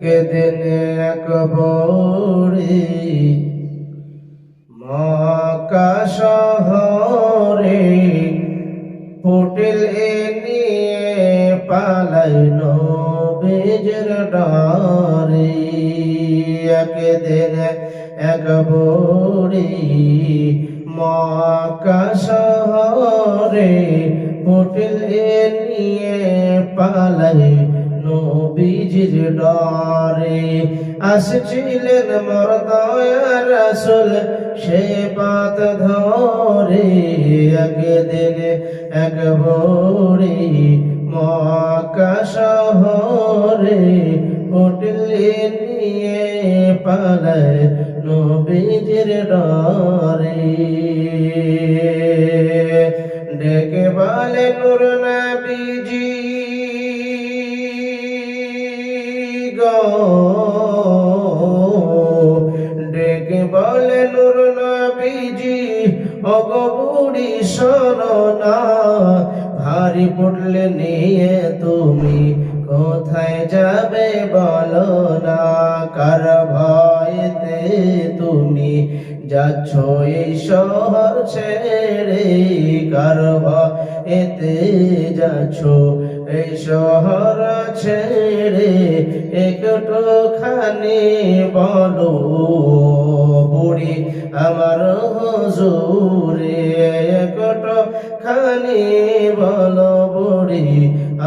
কেদিন একবরে মক্কা শহরে পুটিল নিয়ে পালাই নবীজির ডারে। একদিন একবরে মক্কা শহরে পুটিল নিয়ে পালাই নবীজির ডারে। আসছিলেন মোর দয়ার রাসূল সে পাত ধরে। একদিন একবরে মক্কা শহরে পুটিল নিয়ে পালায় নবীজির ডারে। ডেকে বলে নূর নবীজি গো, ডেকে বলে নূর নবীজি ওগো বুড়ি শোনো না, ভারী পড়লে নিয়ে তুমি কোথায় যাবে বলো না। কার ভয়েতে তুমি যাচ্ছ এই শহর ছেড়ে, কার ভয়েতে যাচ্ছ এই শহর ছেড়ে, একটুখানি বলো বুড়ি আমার হুজুরে। একটুখানি বলো বুড়ি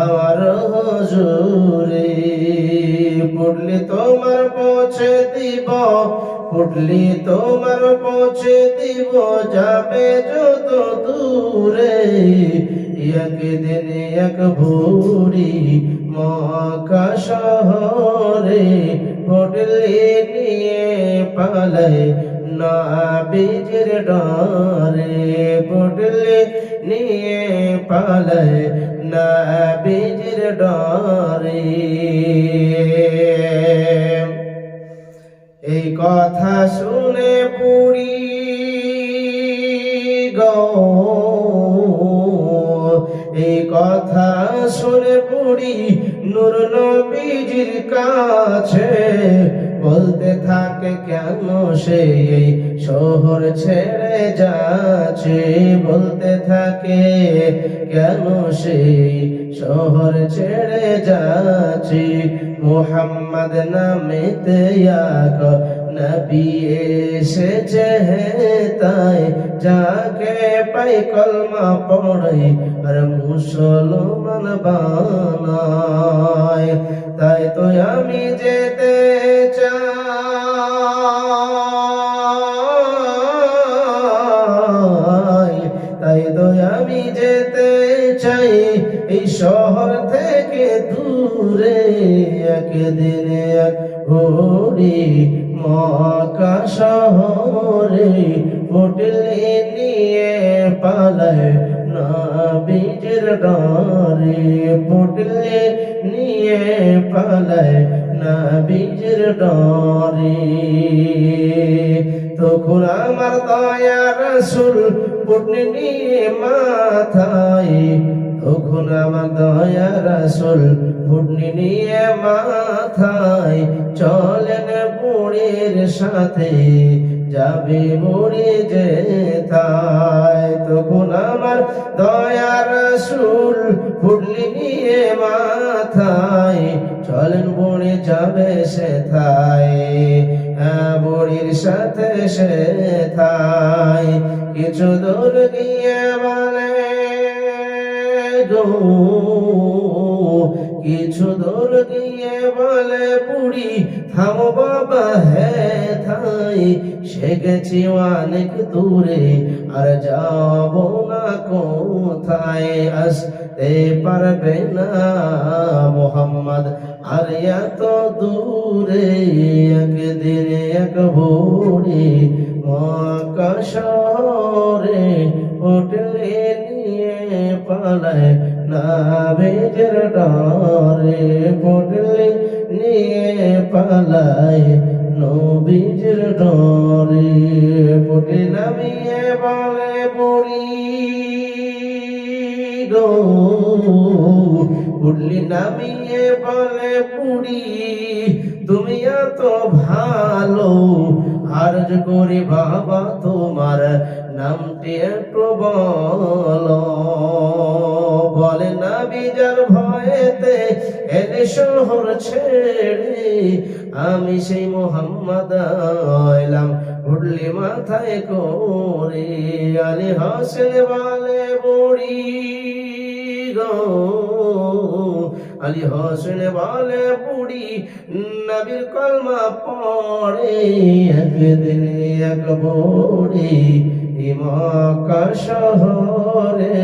আমার হুজুরে। পড়লে তোমার পৌঁছে দিব, পড়লে তোমার পৌঁছে দিব, যাবে যত দূরে। একদিন এক বুড়ি মক্কা শহরে পড়লে নিয়ে পালায় নবীজির ডারে। পড়লে নিয়ে পালায় নবীজির ডারে। এই কথা শুনে বুড়ি গো, এই কথা শুনে বুড়ি নূর নবীজির কাছে বলতে থাকে কেন সে এই শহর ছেড়ে যাচ্ছে। বলতে থাকে কেন সেই শহর ছেড়ে যাচ্ছে। মুহাম্মদ নামেতে এক নবী এসেছে তাই যাকে পাই কলমা পড়াই আর মুসলমান বানায়। তাই তো আমি যেতে চাই, তাই তো আমি যেতে চাই এই শহর থেকে দূরে। একদিন এক বুড়ি মক্কা শহরে পুটলি নিয়ে পালায় নবীজির ডারে। পুটলি নিয়ে পালায় নবীজির ডারে। তখন আমার দয়ার রাসূল পুটলি নিয়ে মাথায়, তখন আমার দয়ার রাসূল পুটলি নিয়ে মাথায় চলেন বুড়ির সাথে, যাবে বুড়ি যেথায়। তখন আমার দয়ার রাসূল পুটলি নিয়ে মাথায় চলেন বুড়ি যাবে সেথায়। বুড়ির সাথে সেথায় কিছু দূর গিয়ে বলে গো, কিছু দূর গিয়ে বলে বুড়ি থামো বাবা হে থাই। সে গেছি অনেক দূরে আর যাব না কোথায়। আসতে পারবে না মুহাম্মদ আর এত দূরে। একদিন এক বুড়ি মক্কা শহরে পুটলি নিয়ে পালায় নবীজির ডারে। পুটলি নিয়ে পালায় নবীজির ডারে। পুটলি নামিয়ে বলে বুড়ি গো উঠলি নামিয়ে বলে বুড়ি তুমি এত ভালো আরজ করি বাবা তোমার নামটি একটু বলো বলে না বিজার ভয়েতে এলে শহর ছেড়ে আমি সেই মোহাম্মদ আইলাম উঠলি মাথায় করে আলী হোসেন বলে বুড়ি গো আলী হোসেন বলে বুড়ি নবীর কলমা পড়ে একদিন এক বুড়ি মক্কা শহরে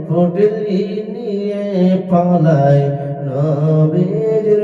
ফুটলি নিয়ে পালায় নবীর